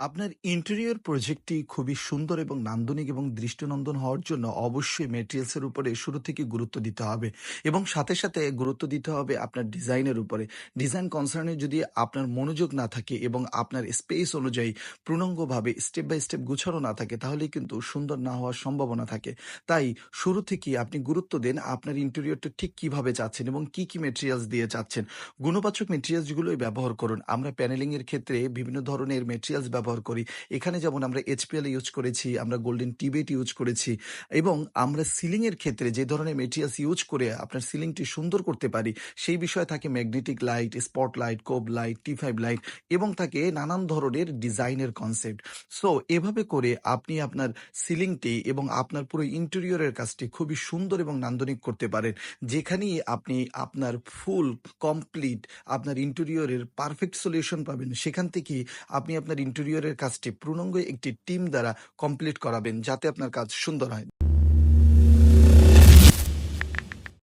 আপনার ইন্টেরিয়র প্রজেক্টটি খুবই সুন্দর এবং নান্দনিক এবং দৃষ্টিনন্দন হওয়ার জন্য অবশ্যই ম্যাটেরিয়ালসের উপরে শুরু থেকে গুরুত্ব দিতে হবে এবং সাথে গুরুত্ব দিতে হবে আপনার ডিজাইনের উপরে। ডিজাইন কনসার্নে যদি আপনার মনোযোগ না থাকে এবং আপনার স্পেস অনুযায়ী পূর্ণাঙ্গভাবে স্টেপ বাই স্টেপ গুছানো না থাকে তাহলেই কিন্তু সুন্দর না হওয়ার সম্ভাবনা থাকে। তাই শুরু থেকেই আপনি গুরুত্ব দেন আপনার ইন্টেরিয়রটা ঠিক কিভাবে চাচ্ছেন এবং কি ম্যাটেরিয়ালস দিয়ে চাচ্ছেন। গুণবাচক ম্যাটেরিয়ালসগুলোই ব্যবহার করুন। আমরা প্যানেলিং এর ক্ষেত্রে বিভিন্ন ধরনের ম্যাটেরিয়ালস ব্যবহার করি। এখানে যেমন আমরা এইচপিএল ইউজ করেছি, আমরা গোল্ডেন টিবেট ইউজ করেছি এবং আমরা সিলিং এর ক্ষেত্রে যে ধরনের ম্যাটেরিয়ালস ইউজ করে আপনার সিলিংটি সুন্দর করতে পারি, সেই বিষয়ে থাকে ম্যাগনেটিক লাইট, স্পট লাইট, কোব লাইট, টি5 লাইট এবং থাকে নানান ধরনের ডিজাইনের কনসেপ্ট। সো এভাবে করে আপনি আপনার সিলিংটি এবং আপনার পুরো ইন্টেরিয়রের কাজটি খুবই সুন্দর এবং নান্দনিক করতে পারেন। যেখানেই আপনি আপনার ফুল কমপ্লিট আপনার ইন্টেরিয়রের পারফেক্ট সলিউশন পাবেন, সেখান থেকেই আপনি আপনার ইন্টেরিয়রের কাজটি পূর্ণাঙ্গ একটি টিম দ্বারা কমপ্লিট করাবেন যাতে আপনার কাজ সুন্দর হয়।